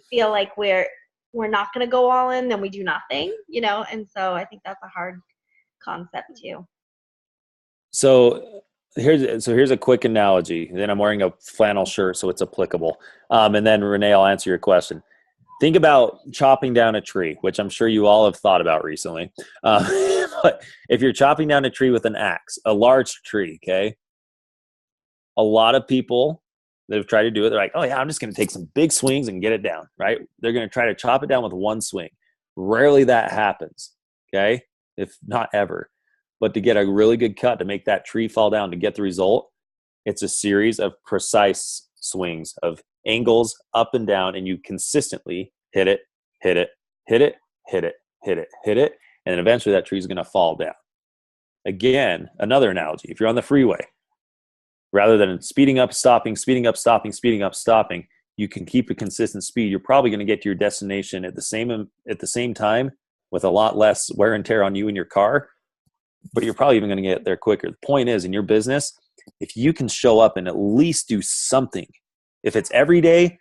S1: feel like we're not going to go all in, then we do nothing, and so I think that's a hard concept too.
S2: So here's a quick analogy. Then I'm wearing a flannel shirt, so it's applicable. And then Renee, I'll answer your question. Think about chopping down a tree, which I'm sure you all have thought about recently. But if you're chopping down a tree with an axe, a large tree, okay? A lot of people that have tried to do it, they're like, oh yeah, I'm just going to take some big swings and get it down, right? They're going to try to chop it down with one swing. Rarely that happens, okay? If not ever. But to get a really good cut, to make that tree fall down, to get the result, it's a series of precise swings of angles up and down, and you consistently hit it, hit it, hit it, hit it, hit it, hit it, and then eventually that tree is going to fall down. Again, another analogy. If you're on the freeway, rather than speeding up, stopping, speeding up, stopping, speeding up, stopping, you can keep a consistent speed. You're probably going to get to your destination at the same time with a lot less wear and tear on you and your car, but you're probably even going to get there quicker. The point is, in your business, if you can show up and at least do something, if it's every day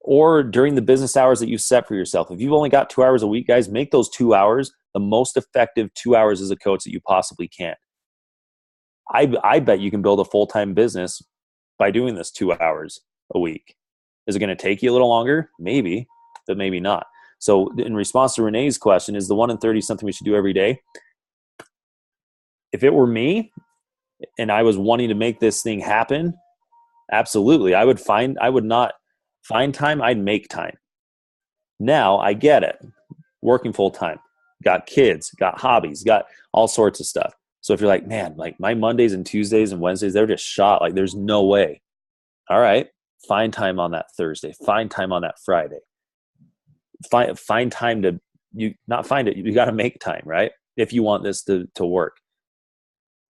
S2: or during the business hours that you set for yourself, if you've only got 2 hours a week, guys, make those 2 hours the most effective 2 hours as a coach that you possibly can. I bet you can build a full-time business by doing this 2 hours a week. Is it going to take you a little longer? Maybe, but maybe not. So in response to Renee's question, is the 1 in 30 something we should do every day? If it were me and I was wanting to make this thing happen, absolutely. I would not find time. I'd make time. Now I get it. Working full time, got kids, got hobbies, got all sorts of stuff. So if you're like, man, like my Mondays and Tuesdays and Wednesdays, they're just shot. Like there's no way. All right. Find time on that Thursday. Find time on that Friday. Find time to, you not find it. You got to make time, right? If you want this to work.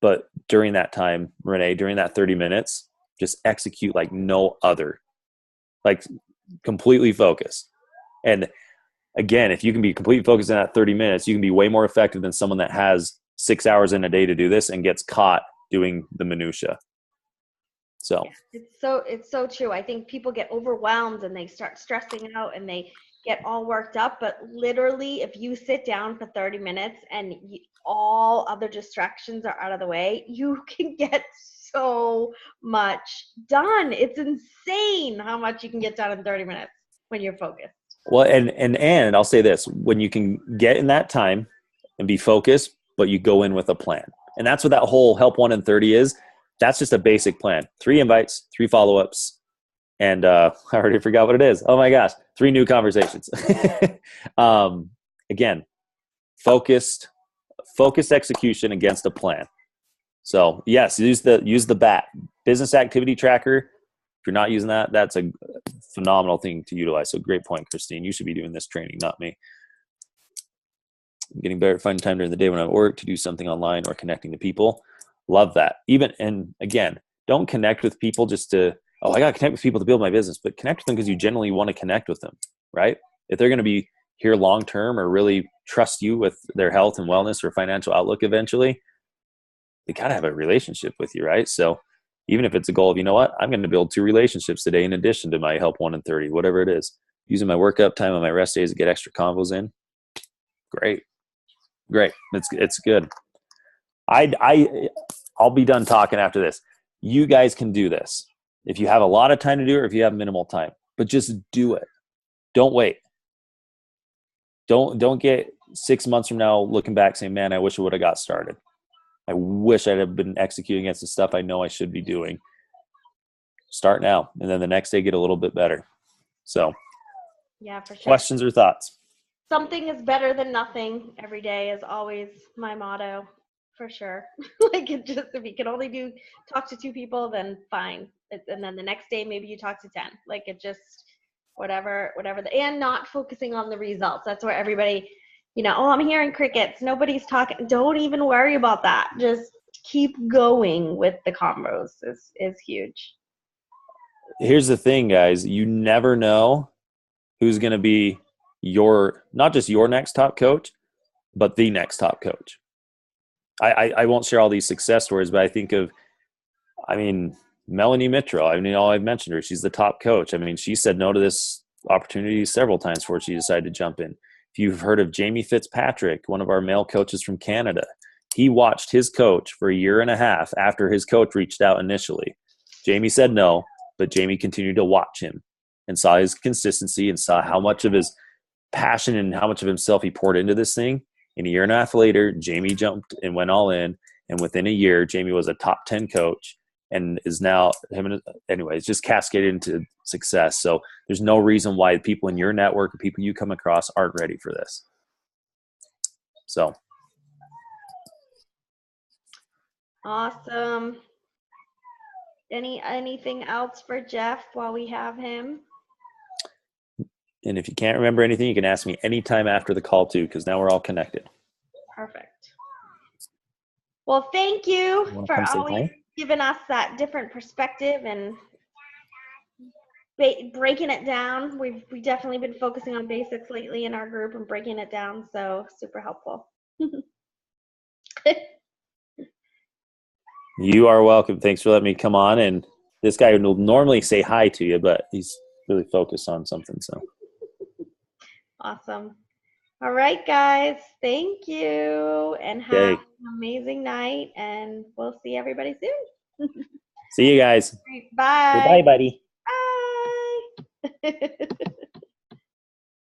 S2: But during that time, Renee, during that 30 minutes, just execute like no other. Like completely focused. And again, if you can be completely focused in that 30 minutes, you can be way more effective than someone that has 6 hours in a day to do this and gets caught doing the minutia. So
S1: it's so true. I think people get overwhelmed and they start stressing out and they get all worked up. But literally, if you sit down for 30 minutes and all other distractions are out of the way, you can get so much done. It's insane how much you can get done in 30 minutes when you're focused.
S2: Well, and I'll say this, when you can get in that time and be focused, but you go in with a plan. And that's what that whole Help 1 in 30 is. That's just a basic plan. 3 invites, 3 follow-ups, and I already forgot what it is. Oh my gosh, 3 new conversations. Again, focused, focused execution against a plan. So yes, use the BAT, business activity tracker. If you're not using that, that's a phenomenal thing to utilize. So great point, Christine. You should be doing this training, not me. I'm getting better at finding time during the day when I'm at work to do something online or connecting to people. Love that. And again, don't connect with people just to, oh, I got to connect with people to build my business, but connect with them because you genuinely want to connect with them, right? If they're going to be here long-term or really trust you with their health and wellness or financial outlook eventually, they got to have a relationship with you, right? So even if it's a goal of, you know what, I'm going to build 2 relationships today in addition to my help 1 in 30, whatever it is, using my workout time on my rest days to get extra combos in. Great. It's good. I'll be done talking after this. You guys can do this if you have a lot of time to do it or if you have minimal time, but just do it. Don't wait. Don't get 6 months from now looking back saying, man, I wish I would have got started. I wish I'd have been executing against the stuff I know I should be doing. Start now, and then the next day get a little bit better. So
S1: Yeah, for sure.
S2: Questions or thoughts?
S1: Something is better than nothing every day is always my motto, for sure. Like, it just, if you can only talk to 2 people, then fine. And then the next day, maybe you talk to 10. Like, it just, whatever, and not focusing on the results. That's where everybody, oh, I'm hearing crickets. Nobody's talking. Don't even worry about that. Just keep going with the combos is huge.
S2: Here's the thing, guys. You never know who's going to be not just your next top coach, but the next top coach. I won't share all these success stories, but I think of, Melanie Mitchell. I've mentioned her. She's the top coach. She said no to this opportunity several times before she decided to jump in. If you've heard of Jamie Fitzpatrick, one of our male coaches from Canada, he watched his coach for 1.5 years after his coach reached out initially. Jamie said no, but Jamie continued to watch him and saw his consistency and saw how much of his passion and how much of himself he poured into this thing. And 1.5 years later, Jamie jumped and went all in. And within a year, Jamie was a top 10 coach and is now it's just cascaded into success. So there's no reason why people in your network or people you come across aren't ready for this. So.
S1: Awesome. Anything else for Jeff while we have him?
S2: And if you can't remember anything, you can ask me anytime after the call too, because now we're all connected.
S1: Perfect. Well, thank you for always giving us that different perspective and breaking it down. We've definitely been focusing on basics lately in our group and breaking it down, so super helpful.
S2: You are welcome. Thanks for letting me come on. And this guy will normally say hi to you, but he's really focused on something. So
S1: awesome. All right, guys. Thank you, and have an amazing night. And we'll see everybody soon.
S2: See you guys.
S1: Bye.
S2: Bye, buddy.
S1: Bye.